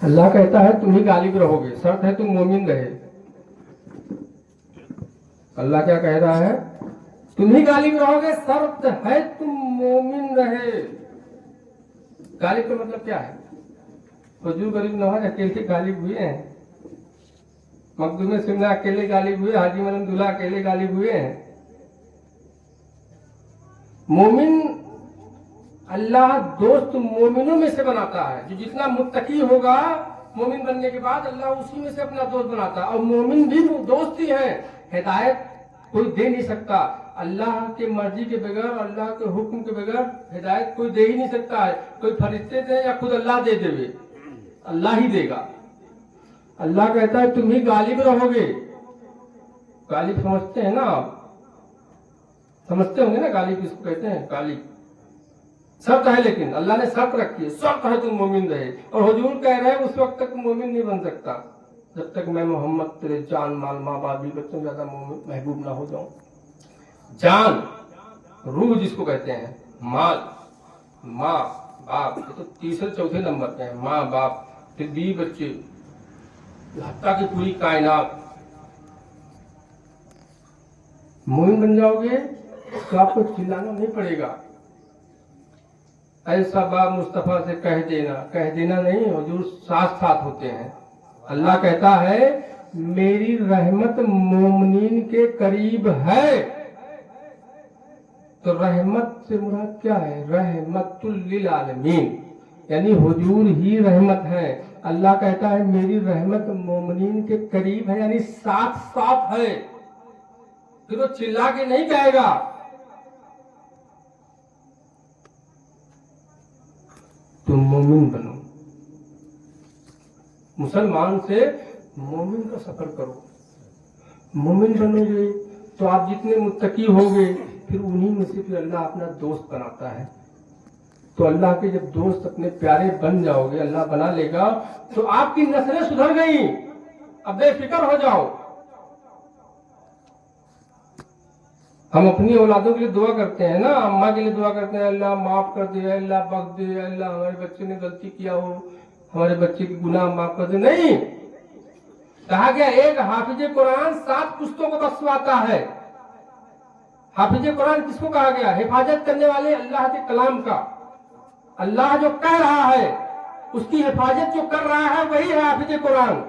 اللہ کہتا ہے تم ہی غالب رہو گے، شرط ہے تم مومن رہے۔ اللہ کیا کہہ رہا ہے؟ تم ہی غالب رہو گے، شرط ہے تم مومن رہے۔ غالب کا مطلب کیا ہے؟ حضور غریب نواز اکیلے غالب ہوئے ہیں، مخدوم سمنا اکیلے غالب ہوئے، حاجی مریم دلہا اکیلے غالب ہوئے ہیں۔ مومن اللہ دوست مومنوں میں سے بناتا ہے، جو جتنا متقی ہوگا مومن بننے کے بعد اللہ اسی میں سے اپنا دوست بناتا ہے۔ اور مومن بھی وہ دوست ہی ہے، ہدایت کوئی دے نہیں سکتا اللہ کے مرضی کے بغیر، اللہ کے حکم کے بغیر ہدایت کوئی دے ہی نہیں سکتا ہے۔ کوئی فرشتے دے یا خود اللہ دے دے، اللہ ہی دے گا۔ اللہ کہتا ہے تم ہی غالب رہو گے۔ غالب سمجھتے ہیں نا آپ؟ سمجھتے ہوں گے نا غالب کس کو کہتے ہیں؟ غالب شرط ہے، لیکن اللہ نے شرط رکھی ہے، شرط ہے تم مومن رہے۔ اور حضور کہہ رہے ہیں اس وقت تک مومن نہیں بن سکتا جب تک میں محمد تیرے جان مال ماں باپ بھی بچوں زیادہ محبوب نہ ہو جاؤں۔ جان روح جس کو کہتے ہیں، مال ماں باپ، یہ تو تیسرے چوتھے نمبر پہ ہیں، ماں باپ، پھر بیوی بچے، حتیٰ کہ پوری کائنات۔ مومن بن جاؤ گے تو آپ کو چلانا نہیں پڑے گا، ایسا باب مصطفیٰ سے کہہ دینا نہیں، حضور ساتھ ساتھ ہوتے ہیں۔ اللہ کہتا ہے میری رحمت مومنین کے قریب ہے۔ تو رحمت سے مراد کیا ہے؟ رحمت للعالمین، یعنی حضور ہی رحمت ہے۔ اللہ کہتا ہے میری رحمت مومنین کے قریب ہے، یعنی ساتھ ساتھ ہے۔ پھر وہ چلا کے نہیں کہے گا تم مومن بنو، مسلمان سے مومن کا سفر کرو۔ مومن بنو گے تو آپ جتنے متقی ہوگے پھر انہی میں سے پھر اللہ اپنا دوست بناتا ہے۔ تو اللہ کے جب دوست اپنے پیارے بن جاؤ گے، اللہ بنا لے گا، تو آپ کی نسلیں سدھر گئیں، اب بے فکر ہو جاؤ۔ ہم اپنی اولادوں کے لیے دعا کرتے ہیں نا، اماں کے لیے دعا کرتے ہیں اللہ معاف کر دے، اللہ بخش دے، اللہ ہمارے بچے نے غلطی کیا ہو، ہمارے بچے کی گناہ معاف کر دے۔ نہیں، کہا گیا ایک حافظ قرآن 7 پشتوں کو بخشواتا ہے۔ حافظ قرآن کس کو کہا گیا؟ حفاظت کرنے والے اللہ کے کلام کا۔ اللہ جو کہہ رہا ہے اس کی حفاظت جو کر رہا ہے وہی ہے حافظ قرآن۔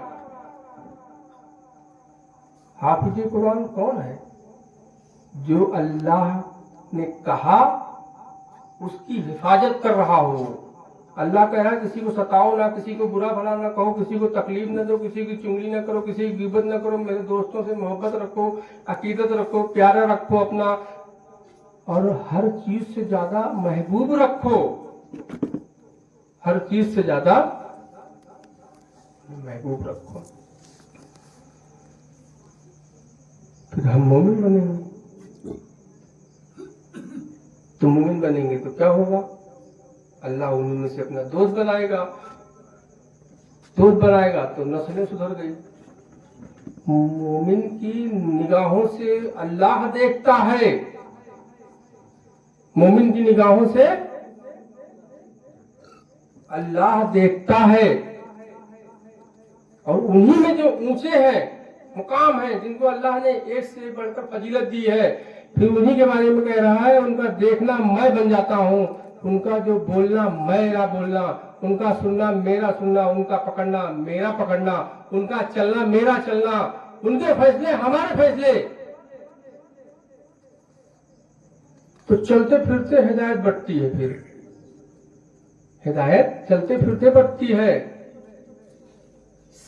حافظ قرآن کون ہے؟ جو اللہ نے کہا اس کی حفاظت کر رہا ہو۔ اللہ کہہ رہا ہے کسی کو ستاؤ نہ، کسی کو برا بھلا نہ کہو، کسی کو تکلیف نہ دو، کسی کی چنگلی نہ کرو، کسی کی غیبت نہ کرو، میرے دوستوں سے محبت رکھو، عقیدت رکھو، پیارا رکھو اپنا، اور ہر چیز سے زیادہ محبوب رکھو، ہر چیز سے زیادہ محبوب رکھو۔ پھر ہم مومن بنیں گے۔ تو مومن بنیں گے تو کیا ہوگا؟ اللہ انہوں میں سے اپنا دوست بنائے گا، دوست بنائے گا تو نسلیں سدھر گئی۔ مومن کی نگاہوں سے اللہ دیکھتا ہے، مومن کی نگاہوں سے اللہ دیکھتا ہے، اور انہی میں جو اونچے ہیں، مقام ہیں، جن کو اللہ نے ایک سے بڑھ کر فضیلت دی ہے، پھر انہی کے بارے میں کہہ رہا ہے ان کا دیکھنا میں بن جاتا ہوں، ان کا جو بولنا میرا بولنا، ان کا سننا میرا سننا، ان کا پکڑنا میرا پکڑنا، ان کا چلنا میرا چلنا، ان کے فیصلے ہمارے فیصلے۔ تو چلتے پھرتے ہدایت بڑھتی ہے، پھر ہدایت چلتے پھرتے بڑھتی ہے۔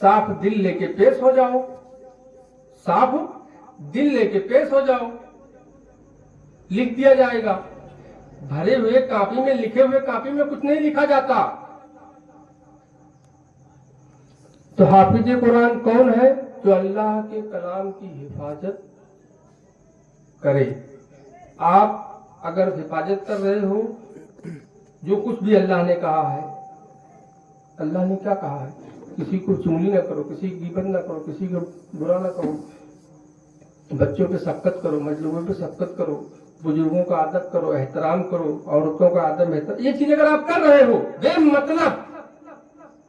صاف دل لے کے پیش ہو جاؤ، صاف دل لے کے پیش ہو جاؤ، لکھ دیا جائے گا۔ بھرے ہوئے کاپی میں، لکھے ہوئے کاپی میں کچھ نہیں لکھا جاتا۔ تو حافظ قرآن کون ہے؟ جو اللہ کے کلام کی حفاظت کرے۔ آپ اگر حفاظت کر رہے ہو، جو کچھ بھی اللہ نے کہا ہے، اللہ نے کیا کہا ہے؟ کسی کو چنگلی نہ کرو، کسی کی غیبت نہ کرو، کسی کو برا نہ کرو، بچوں پہ شفقت کرو، مظلوموں پہ شفقت کرو، بزرگوں کا ادب کرو، احترام کرو، عورتوں کا ادب احترام۔ یہ چیز اگر آپ کر رہے ہو بے مطلب،